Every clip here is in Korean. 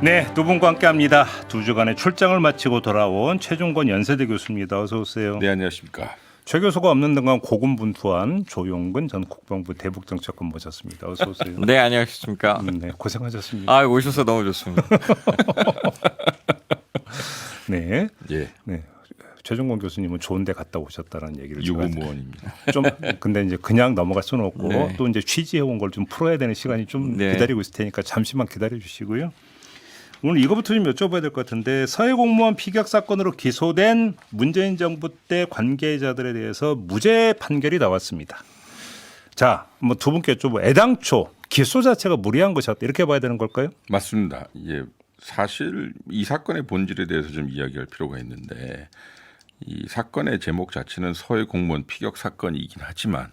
네, 두 분과 함께합니다. 두 주간의 출장을 마치고 돌아온 최종권 연세대 교수입니다. 어서 오세요. 네, 안녕하십니까. 최 교수가 없는 동안 고군분투한 조용근 전 국방부 대북정책관 모셨습니다. 어서 오세요. 네, 안녕하십니까. 네, 고생하셨습니다. 아, 오셔서 너무 좋습니다. 네, 예, 네. 최종권 교수님은 좋은데 갔다 오셨다는 얘기를 제가 유구무원입니다. 좀 근데 이제 그냥 넘어갈 수는 없고 네. 또 이제 취지해온 걸 좀 풀어야 되는 시간이 좀 네. 기다리고 있을 테니까 잠시만 기다려 주시고요. 오늘 이거부터 좀 여쭤봐야 될 것 같은데 서해 공무원 피격 사건으로 기소된 문재인 정부 때 관계자들에 대해서 무죄 판결이 나왔습니다. 자, 뭐 두 분께 좀 애당초 기소 자체가 무리한 것이었다 이렇게 봐야 되는 걸까요? 맞습니다. 예, 사실 이 사건의 본질에 대해서 좀 이야기할 필요가 있는데 이 사건의 제목 자체는 서해 공무원 피격 사건이긴 하지만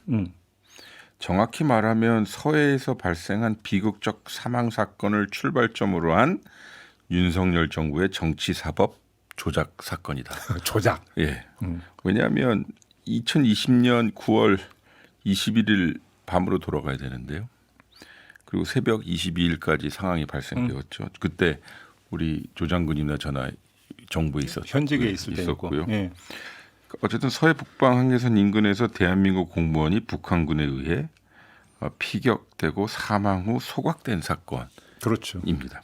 정확히 말하면 서해에서 발생한 비극적 사망 사건을 출발점으로 한 윤석열 정부의 정치사법 조작 사건이다. 조작. 예. 왜냐하면 2020년 9월 21일 밤으로 돌아가야 되는데요. 그리고 새벽 22일까지 상황이 발생되었죠. 그때 우리 조 장군이나 저나 정부에 현직에 있을 있었고요. 예. 어쨌든 서해 북방 한계선 인근에서 대한민국 공무원이 북한군에 의해 피격되고 사망 후 소각된 그렇죠. 사건입니다.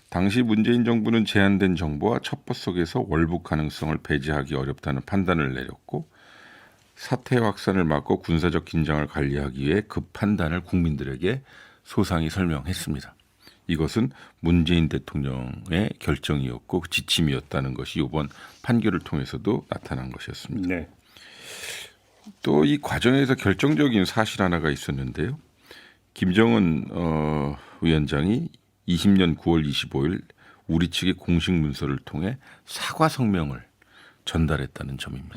당시 문재인 정부는 제한된 정보와 첩보 속에서 월북 가능성을 배제하기 어렵다는 판단을 내렸고 사태 확산을 막고 군사적 긴장을 관리하기 위해 그 판단을 국민들에게 소상히 설명했습니다. 이것은 문재인 대통령의 결정이었고 지침이었다는 것이 이번 판결을 통해서도 나타난 것이었습니다. 네. 또 이 과정에서 결정적인 사실 하나가 있었는데요. 김정은 위원장이 20년 9월 25일 우리 측의 공식 문서를 통해 사과 성명을 전달했다는 점입니다.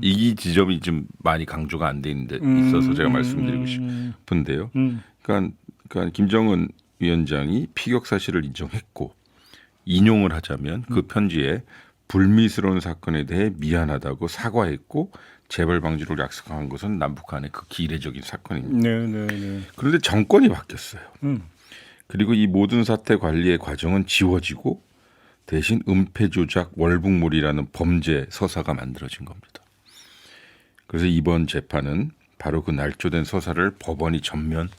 이 지점이 좀 많이 강조가 안 돼 있는데 있어서 제가 말씀드리고 싶은데요. 그러니까 김정은 위원장이 피격 사실을 인정했고 인용을 하자면 그 편지에 불미스러운 사건에 대해 미안하다고 사과했고 재발 방지를 약속한 것은 남북 간의 극히 이례적인 사건입니다. 네. 그런데 정권이 바뀌었어요. 그리고 이 모든 사태 관리의 과정은 지워지고 대신 은폐 조작 월북몰이라는 범죄 서사가 만들어진 겁니다. 그래서 이번 재판은 바로 그 날조된 서사를 법원이 전면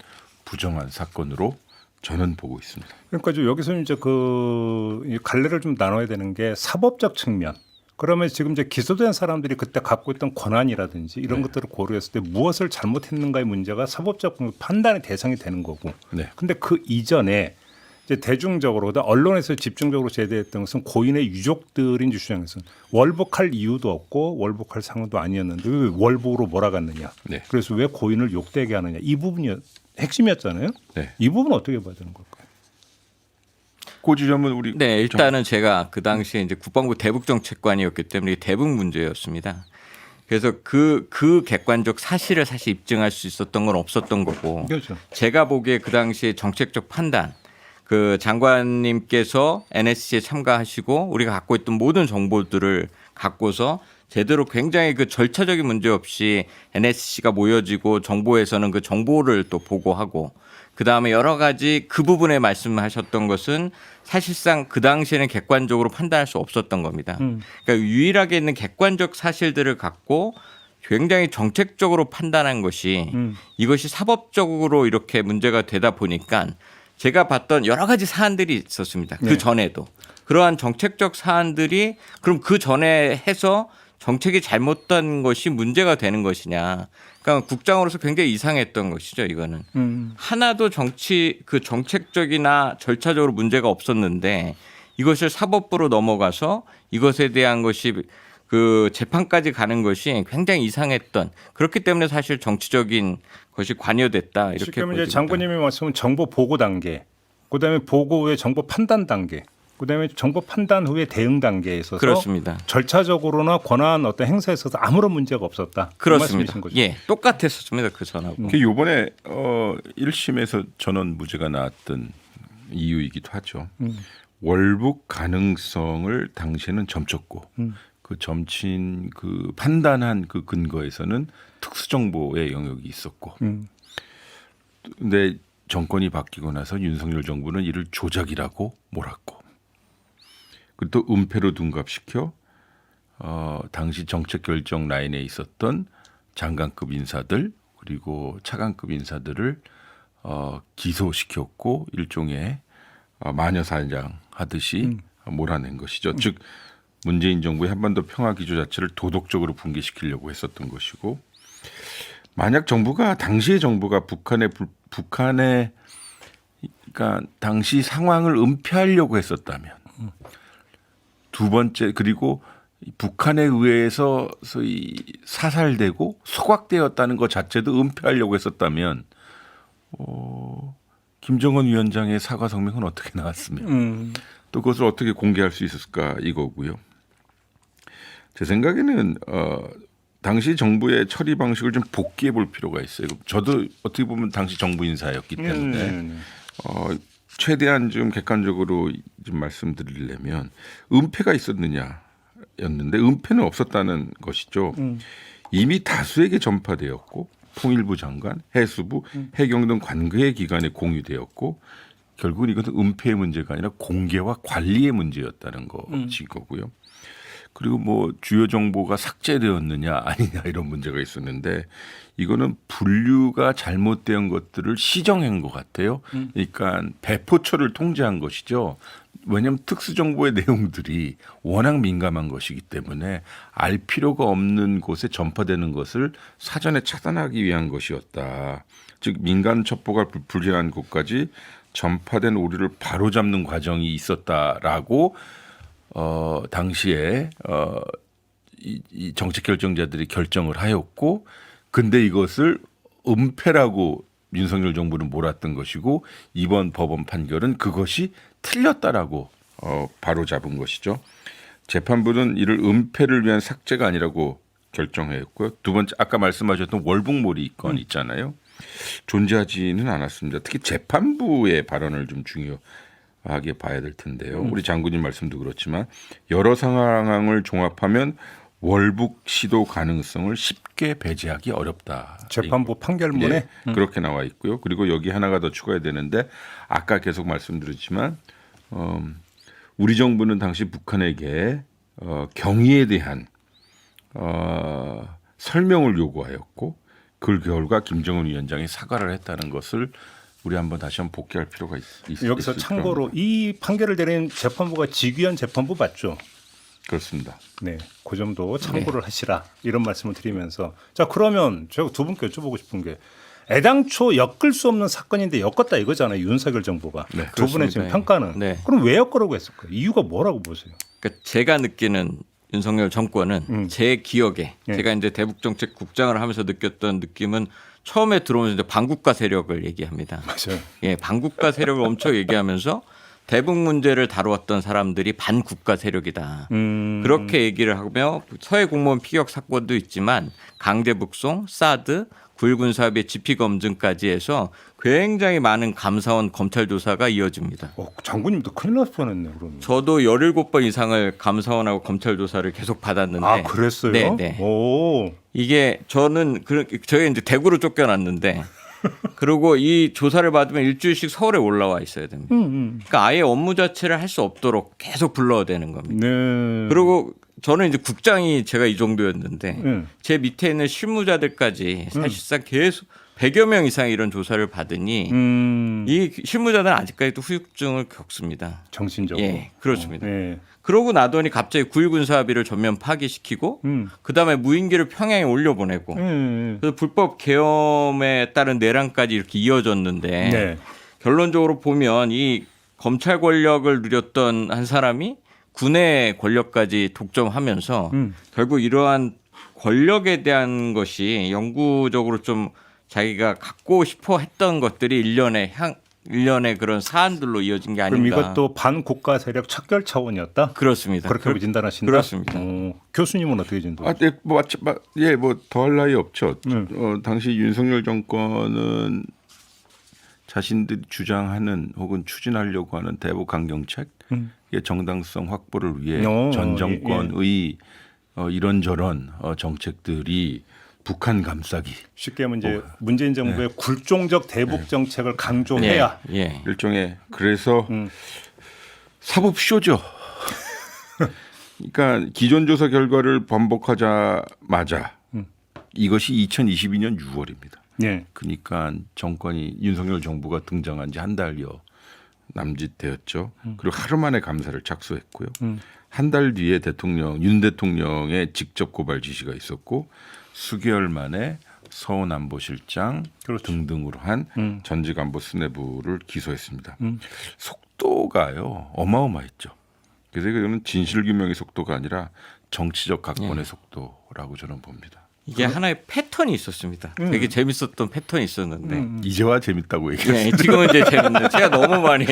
부정한 사건으로 저는 보고 있습니다. 그러니까 좀 여기서 이제 이 갈래를 좀 나눠야 되는 게 사법적 측면. 그러면 지금 이제 기소된 사람들이 그때 갖고 있던 권한이라든지 이런 것들을 고려했을 때 무엇을 잘못했는가의 문제가 사법적 판단의 대상이 되는 거고. 네. 근데 그 이전에 이제 대중적으로 언론에서 집중적으로 제기했던 것은 고인의 유족들이 이제 주장해서 월북할 이유도 없고 월북할 상황도 아니었는데 왜 월북으로 몰아갔느냐. 네. 그래서 왜 고인을 욕되게 하느냐. 이 부분이 핵심이었잖아요. 네. 이 부분 어떻게 봐야 되는 걸까요? 그 지점은 우리 네, 일단은 제가 그 당시에 이제 국방부 대북정책관이었기 때문에 대북 문제였습니다. 그래서 그 객관적 사실을 사실 입증할 수 있었던 건 없었던 거고. 그렇죠. 제가 보기에 그 당시에 정책적 판단 그 장관님께서 NSC에 참가하시고 우리가 갖고 있던 모든 정보들을 갖고서 제대로 굉장히 그 절차적인 문제 없이 NSC가 모여지고 정보에서는 그 정보를 또 보고하고 그다음에 여러 가지 그 부분에 말씀하셨던 것은 사실상 그 당시에는 객관적으로 판단할 수 없었던 겁니다. 그러니까 유일하게 있는 객관적 사실들을 갖고 굉장히 정책적으로 판단한 것이 이것이 사법적으로 이렇게 문제가 되다 보니까 제가 봤던 여러 가지 사안들이 있었습니다. 그 전에도. 그러한 정책적 사안들이 그럼 그 전에 해서 정책이 잘못된 것이 문제가 되는 것이냐. 그러니까 국장으로서 굉장히 이상했던 것이죠. 이거는. 하나도 정책적이나 절차적으로 문제가 없었는데 이것을 사법부로 넘어가서 이것에 대한 것이 그 재판까지 가는 것이 굉장히 이상했던 그렇기 때문에 사실 정치적인 것이 관여됐다 이렇게 지금 이제 보여집니다. 장관님이 말씀은 정보 보고 단계, 그다음에 보고 후에 정보 판단 단계, 그다음에 정보 판단 후에 대응 단계에 있어서 그렇습니다. 절차적으로나 권한 어떤 행사에 있어서 아무런 문제가 없었다. 그 그렇습니다. 말씀이신 거죠? 예, 똑같았었습니다. 그 전하고. 그 이번에 1심에서 전원 무죄가 나왔던 이유이기도 하죠. 월북 가능성을 당시에는 점쳤고 그 점친 그 판단한 그 근거에서는 특수정보의 영역이 있었고 근데 정권이 바뀌고 나서 윤석열 정부는 이를 조작이라고 몰았고, 그리고 또 은폐로 둔갑시켜 당시 정책 결정 라인에 있었던 장관급 인사들 그리고 차관급 인사들을 기소시켰고 일종의 마녀사냥 하듯이 몰아낸 것이죠. 즉 문재인 정부의 한반도 평화 기조 자체를 도덕적으로 붕괴시키려고 했었던 것이고, 만약 정부가 당시의 정부가 북한의 그러니까 당시 상황을 은폐하려고 했었다면, 두 번째 그리고 북한에 의해서 소위 사살되고 소각되었다는 것 자체도 은폐하려고 했었다면 김정은 위원장의 사과 성명은 어떻게 나왔으면 또 그것을 어떻게 공개할 수 있었을까 이거고요. 제 생각에는 당시 정부의 처리 방식을 좀 복귀해 볼 필요가 있어요. 저도 어떻게 보면 당시 정부 인사였기 때문에 최대한 좀 객관적으로 좀 말씀드리려면 은폐가 있었느냐였는데 은폐는 없었다는 것이죠. 이미 다수에게 전파되었고 통일부 장관, 해수부, 해경 등 관계 기관에 공유되었고 결국은 이것은 은폐의 문제가 아니라 공개와 관리의 문제였다는 것이거고요. 그리고 뭐 주요 정보가 삭제되었느냐 아니냐 이런 문제가 있었는데 이거는 분류가 잘못된 것들을 시정한 것 같아요. 그러니까 배포처를 통제한 것이죠. 왜냐하면 특수정보의 내용들이 워낙 민감한 것이기 때문에 알 필요가 없는 곳에 전파되는 것을 사전에 차단하기 위한 것이었다. 즉 민간 첩보가 불필요한 곳까지 전파된 오류를 바로잡는 과정이 있었다라고 당시에 이 정책 결정자들이 결정을 하였고, 근데 이것을 은폐라고 윤석열 정부는 몰았던 것이고 이번 법원 판결은 그것이 틀렸다라고 바로잡은 것이죠. 재판부는 이를 은폐를 위한 삭제가 아니라고 결정했고요. 두 번째 아까 말씀하셨던 월북몰이 건 있잖아요. 존재하지는 않았습니다. 특히 재판부의 발언을 좀 중요하게 봐야 될 텐데요. 우리 장군님 말씀도 그렇지만 여러 상황을 종합하면 월북 시도 가능성을 쉽게 배제하기 어렵다. 재판부 판결문에 그렇게 나와 있고요. 그리고 여기 하나가 더 추가해야 되는데 아까 계속 말씀드렸지만 우리 정부는 당시 북한에게 경위에 대한 설명을 요구하였고 그 결과 김정은 위원장이 사과를 했다는 것을 우리 한번 다시 한번 복귀할 필요가 있습니다. 여기서 참고로 이 판결을 내린 재판부가 직위원 재판부 맞죠? 그렇습니다. 네, 그 점도 참고를 하시라 이런 말씀을 드리면서 자 그러면 제가 두 분께 여쭤보고 싶은 게 애당초 엮을 수 없는 사건인데 엮었다 이거잖아요. 윤석열 정부가 네, 두 분의 지금 그렇습니다. 평가는 네. 그럼 왜 엮으라고 했을까요? 이유가 뭐라고 보세요? 그러니까 제가 느끼는 윤석열 정권은 제 기억에 예. 제가 이제 대북정책국장을 하면서 느꼈던 느낌은 처음에 들어오면서 반국가 세력을 얘기합니다. 맞아요. 예, 반국가 세력을 엄청 얘기하면서 대북 문제를 다루었던 사람들이 반국가 세력이다. 그렇게 얘기를 하며 서해 공무원 피격 사건도 있지만 강제 북송, 사드, 굵은 사업의 지피 검증까지 해서 굉장히 많은 감사원 검찰 조사가 이어집니다. 장군님도 큰일 날 뻔했네 그러면. 저도 17번 이상을 감사원하고 검찰 조사를 계속 받았는데 아 그랬어요? 네, 네. 오. 이게 저는 저희 이제 대구로 쫓겨났는데 그리고 이 조사를 받으면 일주일씩 서울에 올라와 있어야 됩니다. 그러니까 아예 업무 자체를 할 수 없도록 계속 불러야 되는 겁니다. 네. 그리고 저는 이제 국장이 제가 이 정도였는데 네. 제 밑에 있는 실무자들까지 사실상 계속 100여 명 이상 이런 조사를 받으니 이 실무자들은 아직까지도 후유증을 겪습니다. 정신적으로. 예, 그렇습니다. 네. 그러고 나더니 갑자기 9.19 군사합의를 전면 파기시키고 그다음에 무인기를 평양에 올려보내고 그래서 불법 계엄에 따른 내란까지 이렇게 이어졌는데 네. 결론적으로 보면 이 검찰 권력을 누렸던 한 사람이 군의 권력까지 독점하면서 결국 이러한 권력에 대한 것이 영구적으로 좀 자기가 갖고 싶어 했던 것들이 일련의 그런 사안들로 이어진 게 그럼 아닌가. 이것도 반국가 세력 척결 차원이었다? 그렇습니다. 그렇게 진단하신다? 그렇습니다. 교수님은 어떻게 진단? 뭐 더할 나위 없죠. 당시 윤석열 정권은 자신들이 주장하는 혹은 추진하려고 하는 대북 강경책, 정당성 확보를 위해 전 정권의 이런저런 정책들이 북한 감싸기 쉽게 하면 이제 문재인 정부의 굴종적 대북 정책을 강조해야 예. 일종의 그래서 사법 쇼죠. 그러니까 기존 조사 결과를 번복하자마자 이것이 2022년 6월입니다. 예. 그러니까 정권이 윤석열 정부가 등장한 지 한 달여 남짓되었죠. 그리고 하루 만에 감사를 착수했고요. 한 달 뒤에 윤 대통령의 직접 고발 지시가 있었고 수개월 만에 서훈안보실장 그렇죠. 등등으로 한 전직 안보 수뇌부를 기소했습니다. 속도가요 어마어마했죠. 그래서 이거는 진실규명의 속도가 아니라 정치적 각본의 속도라고 저는 봅니다. 이게 하나의 패턴이 있었습니다. 되게 재밌었던 패턴이 있었는데 이제와 재밌다고 얘기했어요. 네, 지금은 이제 재밌는데 제가 너무 많이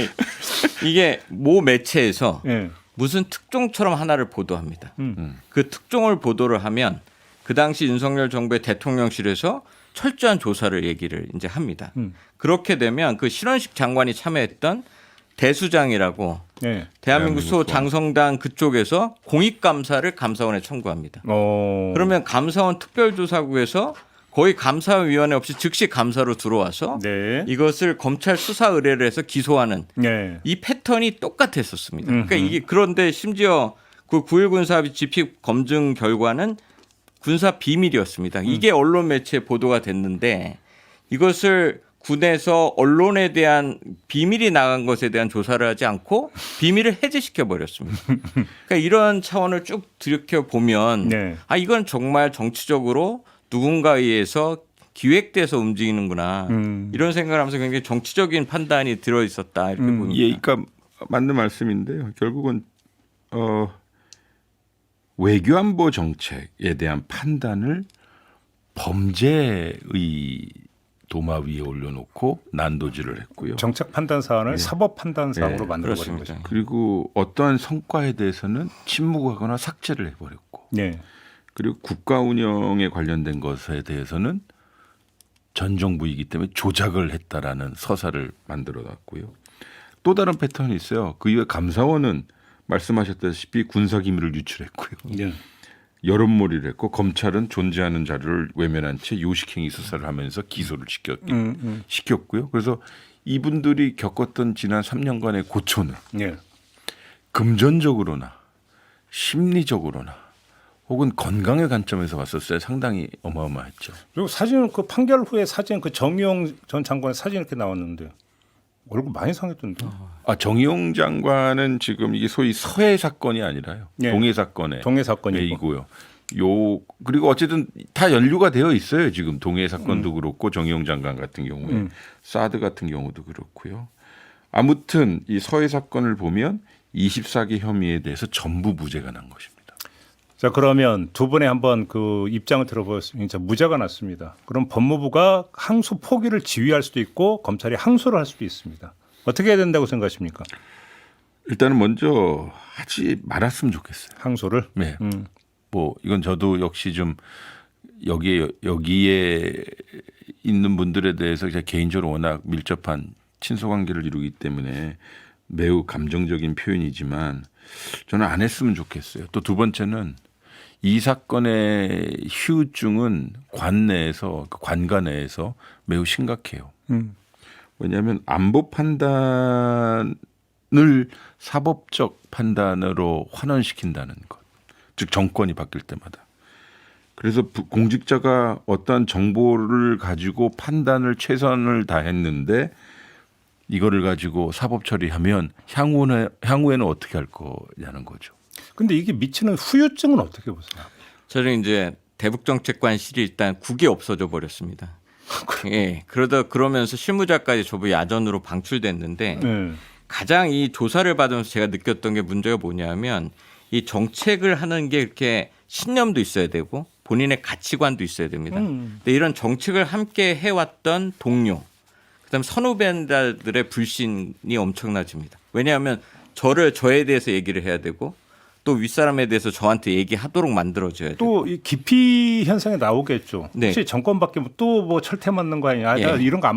이게 모 매체에서 예. 무슨 특종처럼 하나를 보도합니다. 그 특종을 보도를 하면 그 당시 윤석열 정부의 대통령실에서 철저한 조사를 얘기를 이제 합니다. 그렇게 되면 그 신원식 장관이 참여했던 대수장이라고 예. 대한민국 소 장성당 그쪽에서 공익감사를 감사원에 청구합니다. 그러면 감사원 특별조사국에서 거의 감사위원회 없이 즉시 감사로 들어와서 네. 이것을 검찰 수사 의뢰를 해서 기소하는 예. 이 패턴이 똑같았었습니다. 그러니까 이게 그런데 심지어 그 9.1 군사합의 집필 검증 결과는 군사 비밀이었습니다. 이게 언론 매체에 보도가 됐는데 이것을 군에서 언론에 대한 비밀이 나간 것에 대한 조사를 하지 않고 비밀을 해제시켜 버렸습니다. 그러니까 이런 차원을 쭉 들여켜 보면 네. 아 이건 정말 정치적으로 누군가에 의해서 기획돼서 움직이는구나 이런 생각을 하면서 굉장히 정치적인 판단이 들어 있었다 이렇게 봅니다. 예, 그러니까 맞는 말씀인데요. 결국은 외교안보 정책에 대한 판단을 범죄의 도마 위에 올려놓고 난도질을 했고요. 정책 판단 사안을 사법 판단 사항으로 만들어버린 그렇습니다. 거죠. 그리고 어떠한 성과에 대해서는 침묵하거나 삭제를 해버렸고, 네. 그리고 국가 운영에 관련된 것에 대해서는 전 정부이기 때문에 조작을 했다라는 서사를 만들어놨고요. 또 다른 패턴이 있어요. 그 이후에 감사원은 말씀하셨다시피 군사 기밀을 유출했고요. 네. 여론몰이를 했고 검찰은 존재하는 자료를 외면한 채 요식행위 수사를 하면서 기소를 시켰고요. 그래서 이분들이 겪었던 지난 3년간의 고초는 네. 금전적으로나 심리적으로나 혹은 건강의 관점에서 봤었을 때 상당히 어마어마했죠. 그리고 사진은 그 판결 후에 사진 그 정의용 전 장관의 사진 이렇게 나왔는데 얼굴 많이 상했던데. 정의용 장관은 지금 이게 소위 서해 사건이 아니라요. 네. 동해 사건에 동해 사건이고. 이고요. 그리고 어쨌든 다 연루가 되어 있어요. 지금 동해 사건도 그렇고 정의용 장관 같은 경우에 사드 같은 경우도 그렇고요. 아무튼 이 서해 사건을 보면 24개 혐의에 대해서 전부 무죄가 난 것입니다. 자, 그러면 두 분의 한번 그 입장을 들어보겠습니다. 무죄가 났습니다. 그럼 법무부가 항소 포기를 지휘할 수도 있고 검찰이 항소를 할 수도 있습니다. 어떻게 해야 된다고 생각하십니까? 일단은 먼저 하지 말았으면 좋겠어요. 항소를. 네. 뭐 이건 저도 역시 좀 여기에 있는 분들에 대해서 제가 개인적으로 워낙 밀접한 친소 관계를 이루기 때문에 매우 감정적인 표현이지만 저는 안 했으면 좋겠어요. 또 두 번째는 이 사건의 후유증은 관가 내에서 매우 심각해요. 왜냐하면 안보 판단을 사법적 판단으로 환원시킨다는 것. 즉 정권이 바뀔 때마다. 그래서 공직자가 어떠한 정보를 가지고 판단을 최선을 다했는데 이거를 가지고 사법 처리하면 향후에는 어떻게 할 거냐는 거죠. 근데 이게 미치는 후유증은 어떻게 보세요? 저는 이제 대북정책관실이 일단 국이 없어져 버렸습니다. 예, 그러면서 실무자까지 전부 야전으로 방출됐는데 네. 가장 이 조사를 받으면서 제가 느꼈던 게 문제가 뭐냐면 이 정책을 하는 게 이렇게 신념도 있어야 되고 본인의 가치관도 있어야 됩니다. 근데 이런 정책을 함께 해왔던 동료, 그다음 선후배들의 불신이 엄청나집니다. 왜냐하면 저에 대해서 얘기를 해야 되고 또 윗사람에 대해서 저한테 얘기하도록 만들어줘야 돼요. 또 이 기피 현상이 나오겠죠. 네. 혹시 정권 바뀌면 또 뭐 철퇴 맞는 거 아니야? 아, 나 예. 이런 거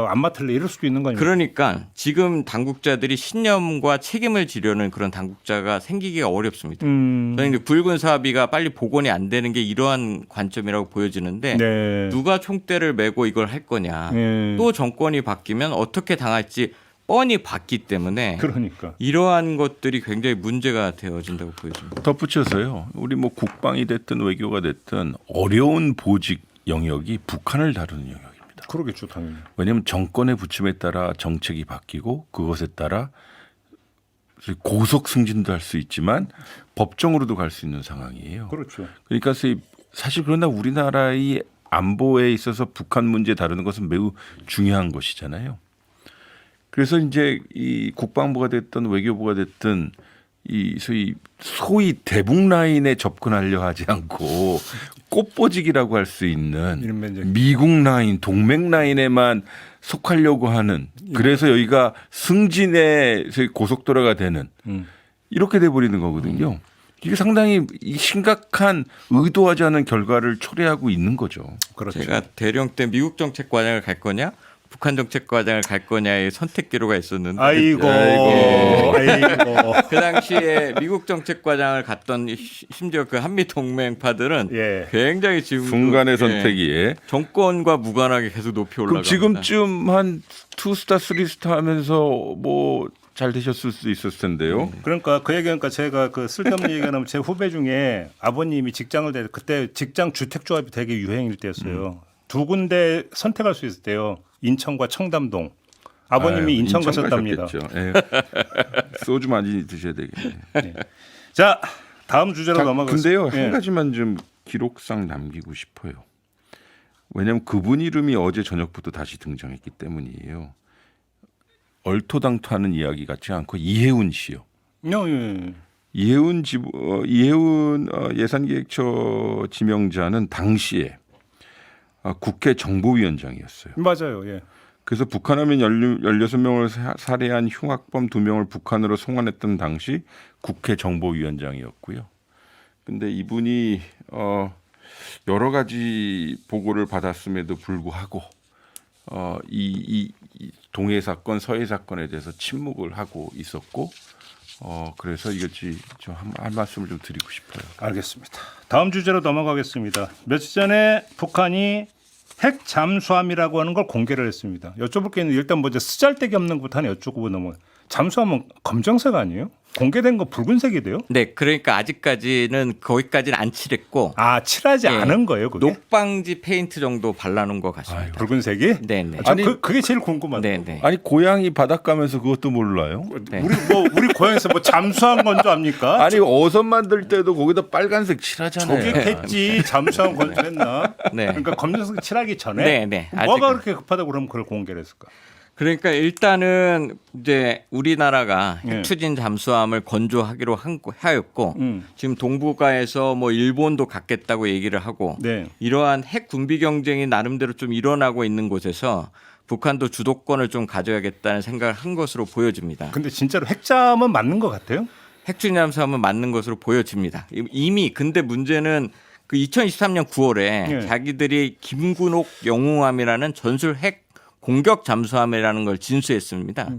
안 맡을래 이럴 수도 있는 거니까. 그러니까 지금 당국자들이 신념과 책임을 지려는 그런 당국자가 생기기가 어렵습니다. 저는 이제 굵은 사업이가 빨리 복원이 안 되는 게 이러한 관점이라고 보여지는데 네. 누가 총대를 메고 이걸 할 거냐. 네. 또 정권이 바뀌면 어떻게 당할지 뻔히 봤기 때문에 그러니까. 이러한 것들이 굉장히 문제가 되어진다고 보여집니다. 덧붙여서요. 우리 뭐 국방이 됐든 외교가 됐든 어려운 보직 영역이 북한을 다루는 영역입니다. 그러겠죠, 당연히. 왜냐하면 정권의 부침에 따라 정책이 바뀌고 그것에 따라 고속 승진도 할 수 있지만 법정으로도 갈 수 있는 상황이에요. 그렇죠. 그러니까 사실 그러나 우리나라의 안보에 있어서 북한 문제 다루는 것은 매우 중요한 것이잖아요. 그래서 이제 이 국방부가 됐든 외교부가 됐든 이 소위 대북 라인에 접근하려 하지 않고 꽃보직이라고 할 수 있는 이런 미국 라인, 동맹 라인에만 속하려고 하는 그래서 여기가 승진의 고속도로가 되는 이렇게 돼버리는 거거든요. 이게 상당히 심각한 의도하지 않은 결과를 초래하고 있는 거죠. 그렇죠. 제가 대령 때 미국 정책과장을 갈 거냐 북한 정책과장을 갈 거냐의 선택 기로가 있었는데 아이고. 그 당시에 미국 정책과장을 갔던 심지어 그 한미 동맹파들은 예. 굉장히 지금 순간의 선택이 정권과 무관하게 계속 높이 그럼 올라갑니다. 지금쯤 한 2스타, 3스타 하면서 뭐 잘 되셨을 수 있었을 텐데요. 그러니까 그 얘기하니까 제가 그 쓸데없는 얘기하면 제 후배 중에 아버님이 직장을 그때 직장 주택 조합이 되게 유행일 때였어요. 두 군데 선택할 수 있을 때요. 인천과 청담동. 아버님이 아유, 인천 인천 가셨답니다. 가셨겠죠. 예. 소주 많이 드셔야 되겠네요. 자, 다음 주제로 넘어가겠습니다. 근데요, 한 가지만 좀 기록상 남기고 싶어요. 왜냐하면 그분 이름이 어제 저녁부터 다시 등장했기 때문이에요. 얼토당토하는 이야기 같지 않고 이해운 씨요. 예. 이해운 예산기획처 지명자는 당시에 국회 정보위원장이었어요. 맞아요. 예. 그래서 북한하면 16명을 살해한 흉악범 2명을 북한으로 송환했던 당시 국회 정보위원장이었고요. 근데 이분이 여러 가지 보고를 받았음에도 불구하고 이 동해 사건, 서해 사건에 대해서 침묵을 하고 있었고 그래서 이것이 좀 한 말씀을 좀 드리고 싶어요. 알겠습니다. 다음 주제로 넘어가겠습니다. 며칠 전에 북한이 핵 잠수함이라고 하는 걸 공개를 했습니다. 여쭤볼 게 있는데 일단 먼저 쓰잘데기 없는 것부터 하나 여쭙고 넘어가요. 잠수함은 검정색 아니에요? 공개된 거 붉은색이 돼요? 네, 그러니까 아직까지는 거기까지는 안 칠했고 아, 칠하지 예. 않은 거예요, 그게? 녹방지 페인트 정도 발라놓은 것 같습니다. 붉은색이? 네, 네. 아, 그게 제일 궁금하다. 네, 네. 아니 고양이 바닷가면서 그것도 몰라요? 네. 우리 고향에서 뭐 잠수함 건조 합니까? 아니 어선 만들 때도 거기다 빨간색 칠하잖아요. 저기겠지. 잠수함 건조했나? 네. 그러니까 검정색 칠하기 전에 네, 네. 뭐가 아직은. 그렇게 급하다고 그러면 그걸 공개를 했을까? 그러니까 일단은 이제 우리나라가 예. 핵추진 잠수함을 건조하기로 하였고 지금 동북아에서 뭐 일본도 갖겠다고 얘기를 하고 네. 이러한 핵 군비 경쟁이 나름대로 좀 일어나고 있는 곳에서 북한도 주도권을 좀 가져야겠다는 생각을 한 것으로 보여집니다. 근데 진짜로 핵잠은 맞는 것 같아요? 핵추진 잠수함은 맞는 것으로 보여집니다. 이미 근데 문제는 그 2023년 9월에 예. 자기들이 김군옥 영웅함이라는 전술 핵 공격 잠수함이라는 걸 진수했습니다.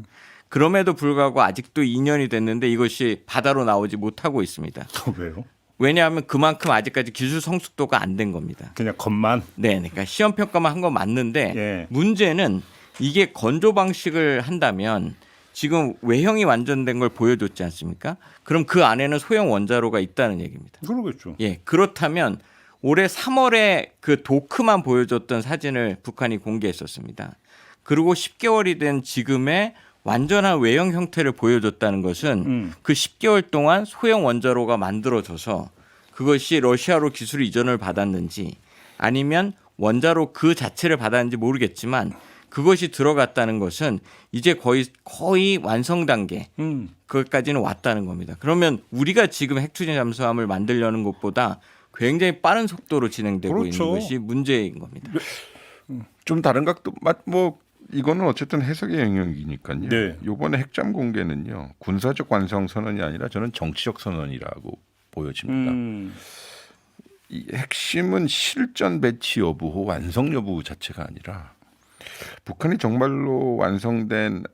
그럼에도 불구하고 아직도 2년이 됐는데 이것이 바다로 나오지 못하고 있습니다. 왜요? 왜냐하면 그만큼 아직까지 기술 성숙도가 안 된 겁니다. 그냥 겉만. 네, 그러니까 시험 평가만 한 건 맞는데 예. 문제는 이게 건조 방식을 한다면 지금 외형이 완전된 걸 보여줬지 않습니까? 그럼 그 안에는 소형 원자로가 있다는 얘기입니다. 그러겠죠. 예, 그렇다면 올해 3월에 그 도크만 보여줬던 사진을 북한이 공개했었습니다. 그리고 10개월이 된 지금의 완전한 외형 형태를 보여줬다는 것은 그 10개월 동안 소형 원자로가 만들어져서 그것이 러시아로 기술 이전을 받았는지 아니면 원자로 그 자체를 받았는지 모르겠지만 그것이 들어갔다는 것은 이제 거의 완성 단계 그것까지는 왔다는 겁니다. 그러면 우리가 지금 핵추진 잠수함을 만들려는 것보다 굉장히 빠른 속도로 진행되고 그렇죠. 있는 것이 문제인 겁니다. 좀 다른 각도 뭐 이거는 어쨌든 해석의 영역이니까요. 네. 이번에 핵잠 공개는요 군사적 완성 선언이 아니라 저는 정치적 선언이라고 보여집니다. 이 핵심은 실전 배치 여부, 완성 여부 자체가 아니라 북한이 정말로 완성된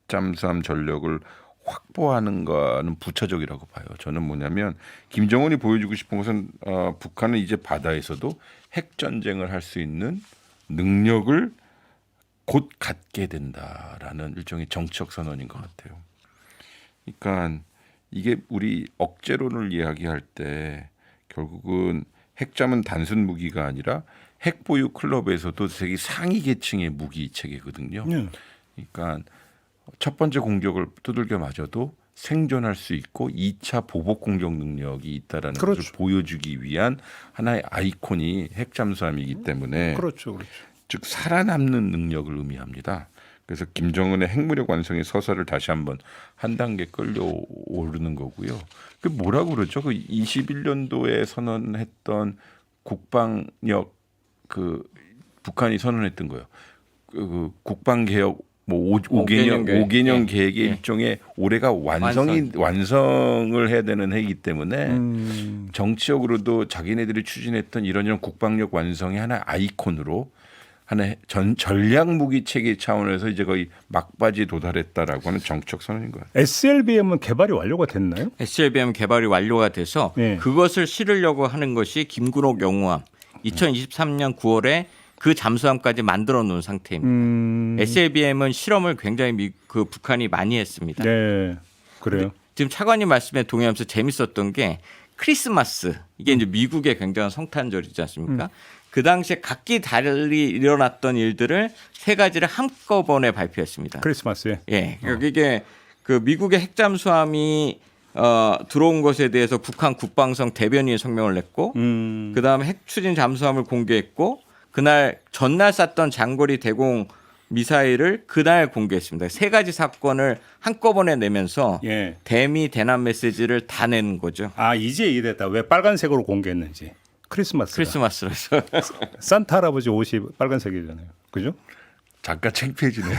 핵잠수함 전력을 확보하는 거는 부차적이라고 봐요. 저는 뭐냐면 김정은이 보여주고 싶은 것은 북한은 이제 바다에서도 핵 전쟁을 할 수 있는 능력을 곧 갖게 된다라는 일종의 정치적 선언인 것 같아요. 그러니까 이게 우리 억제론을 이야기할 때 결국은 핵잠은 단순 무기가 아니라 핵 보유 클럽에서도 되게 상위 계층의 무기 체계거든요. 그러니까 첫 번째 공격을 두들겨 맞아도 생존할 수 있고 2차 보복 공격 능력이 있다라는 그렇죠. 것을 보여주기 위한 하나의 아이콘이 핵잠수함이기 때문에 그렇죠. 즉 살아남는 능력을 의미합니다. 그래서 김정은의 핵무력 완성의 서사를 다시 한번 한 단계 끌려오르는 거고요. 그 뭐라고 그러죠? 그 21년도에 선언했던 국방력 그 북한이 선언했던 거예요. 그 국방 개혁 뭐 5개년 계획의 일종의 올해가 완성을 해야 되는 해이기 때문에 정치적으로도 자기네들이 추진했던 이런 국방력 완성의 하나의 아이콘으로 하나의 전략 무기 체계 차원에서 이제 거의 막바지에 도달했다라고 하는 정책 선언인 것 같아요. SLBM은 개발이 완료가 됐나요? SLBM 개발이 완료가 돼서 네. 그것을 실으려고 하는 것이 김구록 영호함 2023년 9월에 그 잠수함까지 만들어 놓은 상태입니다. SLBM은 실험을 굉장히 그 북한이 많이 했습니다. 네, 그래요. 지금 차관님 말씀에 동의하면서 재밌었던 게 크리스마스 이게 이제 미국의 굉장한 성탄절이지 않습니까? 그 당시에 각기 달리 일어났던 일들을 세 가지를 한꺼번에 발표했습니다. 크리스마스에. 예, 그러니까 이게 그 미국의 핵잠수함이 들어온 것에 대해서 북한 국방성 대변인이 성명을 냈고, 그 다음에 핵 추진 잠수함을 공개했고, 그날 전날 쐈던 장거리 대공 미사일을 그날 공개했습니다. 세 가지 사건을 한꺼번에 내면서 예. 대미 대남 메시지를 다 낸 거죠. 아 이제 이해됐다. 왜 빨간색으로 공개했는지. 크리스마스라서. 산타 할아버지 옷이 빨간색이잖아요. 그죠? 잠깐 창피해지네요.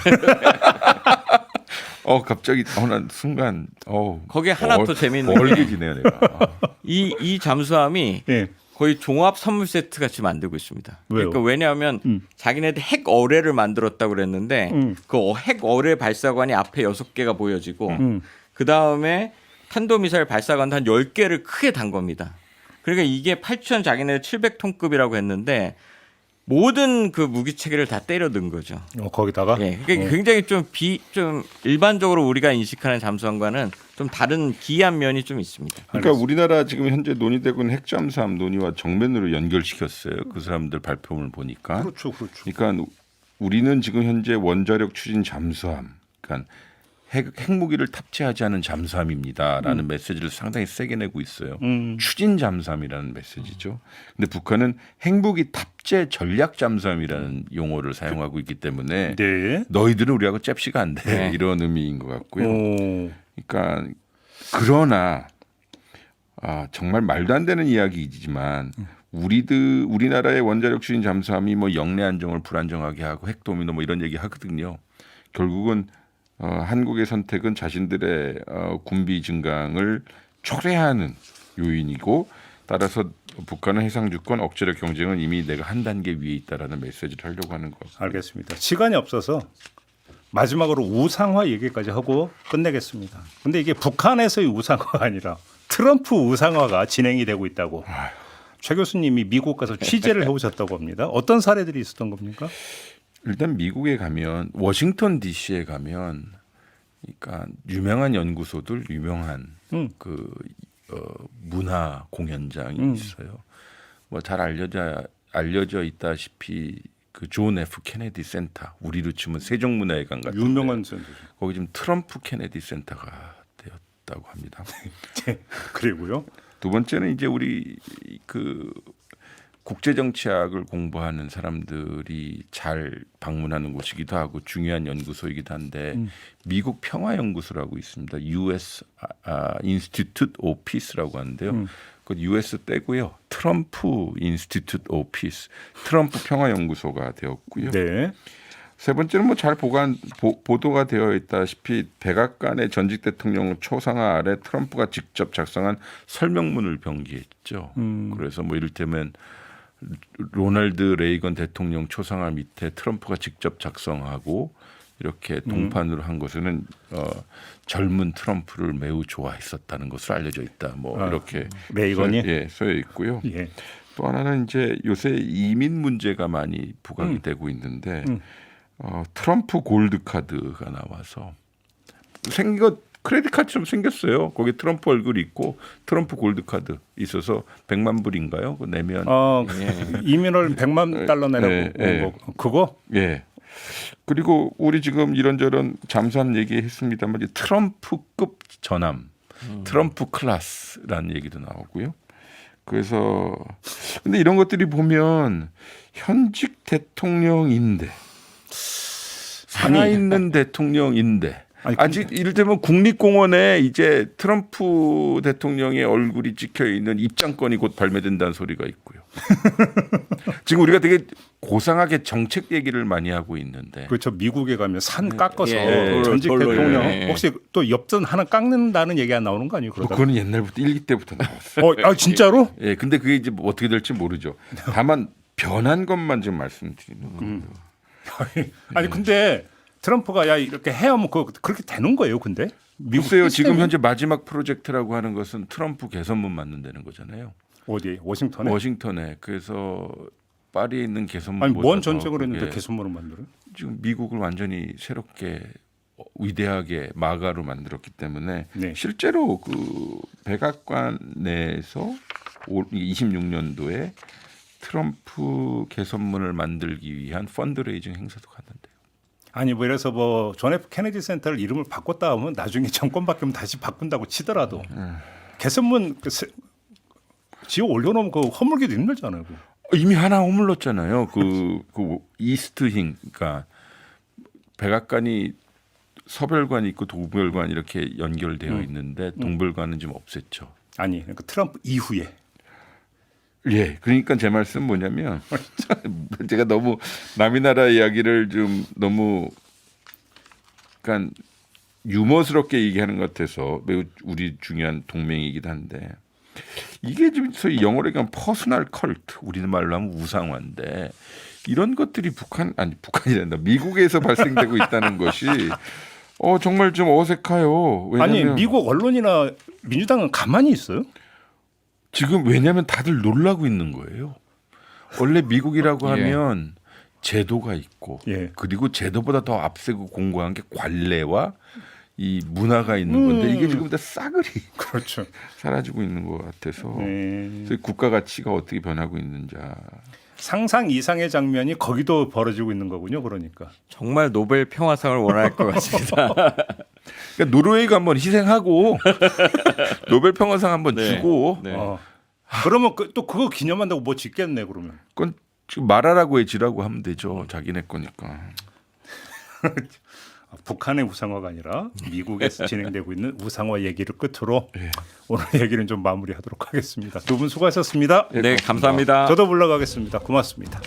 갑자기 난 순간 거기에 하나 더 재밌는 멀게지네요 내가. 이 잠수함이 예. 거의 종합 선물 세트 같이 만들고 있습니다. 왜요? 그러니까 왜냐하면 자기네들 핵 어뢰를 만들었다고 그랬는데 그 핵 어뢰 발사관이 앞에 6개가 보여지고 그 다음에 탄도미사일 발사관도 한 10개를 크게 단 겁니다. 그러니까 이게 8천 자기네들 700톤급이라고 했는데 모든 그 무기 체계를 다 때려 넣은 거죠. 거기다가. 예, 그러니까 굉장히 좀 일반적으로 우리가 인식하는 잠수함과는 좀 다른 기이한 면이 좀 있습니다. 그러니까 우리나라 지금 현재 논의되고 있는 핵잠수함 논의와 정면으로 연결시켰어요. 그 사람들 발표문을 보니까. 그렇죠. 그러니까 우리는 지금 현재 원자력 추진 잠수함, 그러니까 핵무기를 탑재하지 않은 잠수함입니다라는 메시지를 상당히 세게 내고 있어요. 추진 잠수함이라는 메시지죠. 근데 북한은 핵무기 탑재 전략 잠수함이라는 용어를 사용하고 있기 때문에 네. 너희들은 우리하고 잽시가 안 돼. 네. 이런 의미인 것 같고요. 오. 그러니까 그러나 정말 말도 안 되는 이야기이지만 우리나라의 원자력 추진 잠수함이 뭐 영내 안정을 불안정하게 하고 핵도미노 뭐 이런 얘기 하거든요. 결국은 한국의 선택은 자신들의 군비 증강을 초래하는 요인이고 따라서 북한은 해상 주권 억제력 경쟁은 이미 내가 한 단계 위에 있다라는 메시지를 하려고 하는 것 같습니다. 알겠습니다. 시간이 없어서 마지막으로 우상화 얘기까지 하고 끝내겠습니다. 근데 이게 북한에서의 우상화가 아니라 트럼프 우상화가 진행이 되고 있다고. 최 교수님이 미국 가서 취재를 해오셨다고 합니다. 어떤 사례들이 있었던 겁니까? 일단 미국에 가면 워싱턴 D.C.에 가면 그러니까 유명한 연구소들 유명한 문화 공연장이 있어요. 뭐 잘 알려져 있다시피 그 존 F 케네디 센터 우리로 치면 세종문화회관 같은 유명한 센터. 거기 지금 트럼프 케네디 센터가 되었다고 합니다. 그리고요. 두 번째는 이제 우리 그 국제정치학을 공부하는 사람들이 잘 방문하는 곳이기도 하고 중요한 연구소이기도 한데 미국 평화연구소라고 있습니다. U.S. Institute of Peace라고 하는데요. 그 U.S. 떼고요. 트럼프 Institute of Peace, 트럼프 평화연구소가 되었고요. 네. 세 번째는 뭐 잘 보도가 되어 있다시피 백악관의 전직 대통령 초상화 아래 트럼프가 직접 작성한 설명문을 병기했죠. 그래서 뭐 이를테면 로널드 레이건 대통령 초상화 밑에 트럼프가 직접 작성하고 이렇게 동판으로 한 것은 젊은 트럼프를 매우 좋아했었다는 것으로 알려져 있다. 뭐 이렇게 레이건이 써여 있고요. 예. 또 하나는 이제 요새 이민 문제가 많이 부각이 되고 있는데 트럼프 골드 카드가 나와서 생긴 거 크레딧 카드처럼 생겼어요. 거기 트럼프 얼굴이 있고 트럼프 골드 카드 있어서 100만 불인가요? 그거 내면 이민을 100만 달러 내라고 예. 그거? 예. 그리고 우리 지금 이런저런 잠수함 얘기했습니다만 이제 트럼프급 전함, 트럼프 클래스라는 얘기도 나오고요. 그래서 근데 이런 것들이 보면 현직 대통령인데 살아있는 대통령인데 아니, 아직 이를테면 국립공원에 이제 트럼프 대통령의 얼굴이 찍혀 있는 입장권이 곧 발매된다는 소리가 있고요. 지금 우리가 되게 고상하게 정책 얘기를 많이 하고 있는데 그렇죠. 미국에 가면 산 깎아서 예, 전직 돌로, 대통령 예. 혹시 또 엽전 하나 깎는다는 얘기 안 나오는 거 아니에요? 그러다가? 그거는 옛날부터 1기 때부터 나왔어요. 아 진짜로? 예, 근데 그게 이제 뭐 어떻게 될지 모르죠. 다만 변한 것만 좀 말씀드리는 거예요. 아니 근데 트럼프가 야 이렇게 해하면 그렇게 되는 거예요? 근데 미국 글쎄요, 지금 시스템이- 현재 마지막 프로젝트라고 하는 것은 트럼프 개선문 만든다는 거잖아요. 어디 워싱턴에? 워싱턴에. 그래서 파리에 있는 개선문. 아니 뭔 전쟁을 했는데 개선문을 만들어요? 지금 미국을 완전히 새롭게 위대하게 마가로 만들었기 때문에 네. 실제로 그 백악관 내에서 26년도에 트럼프 개선문을 만들기 위한 펀드레이징 행사도 갔는데요. 아니 뭐 이래서 뭐 존 F 케네디 센터를 이름을 바꿨다 하면 나중에 정권 바뀌면 다시 바꾼다고 치더라도 개선문 지어 올려놓으면 그 허물기도 힘들잖아요. 그거. 이미 하나 허물렀잖아요. 그 이스트힝, 그러니까 백악관이 서별관 있고 동별관 이렇게 연결되어 있는데 동별관은 좀 없앴죠. 아니 그 트럼프 이후에 예, 그러니까 제 말씀 뭐냐면 제가 너무 남의 나라 이야기를 좀 너무 그러니까 유머스럽게 얘기하는 것 같아서 매우 우리 중요한 동맹이기도 한데 이게 좀 소위 영어로 얘기하면 퍼스널 컬트, 우리말로 하면 우상화인데 이런 것들이 북한이란다. 미국에서 발생되고 있다는 것이 정말 좀 어색해요. 아니 왜냐하면 미국 언론이나 민주당은 가만히 있어요? 지금 왜냐하면 다들 놀라고 있는 거예요. 원래 미국이라고 예. 하면 제도가 있고 예. 그리고 제도보다 더 앞세고 공고한 게 관례와 이 문화가 있는 건데 이게 지금 다 싸그리 그렇죠. 사라지고 있는 것 같아서 네. 그래서 국가 가치가 어떻게 변하고 있는지 상상 이상의 장면이 거기도 벌어지고 있는 거군요. 그러니까. 정말 노벨 평화상을 원할 것 같습니다. 그러니까 노르웨이가 한번 희생하고 노벨 평화상 한번 네. 주고 네. 그러면 또 그거 기념한다고 뭐 짓겠네 그러면. 그건 지금 말하라고 해지라고 하면 되죠. 자기네 거니까. 북한의 우상화가 아니라 미국에서 진행되고 있는 우상화 얘기를 끝으로 오늘 얘기는 좀 마무리하도록 하겠습니다. 두 분 수고하셨습니다. 네, 감사합니다. 저도 물러가겠습니다. 고맙습니다.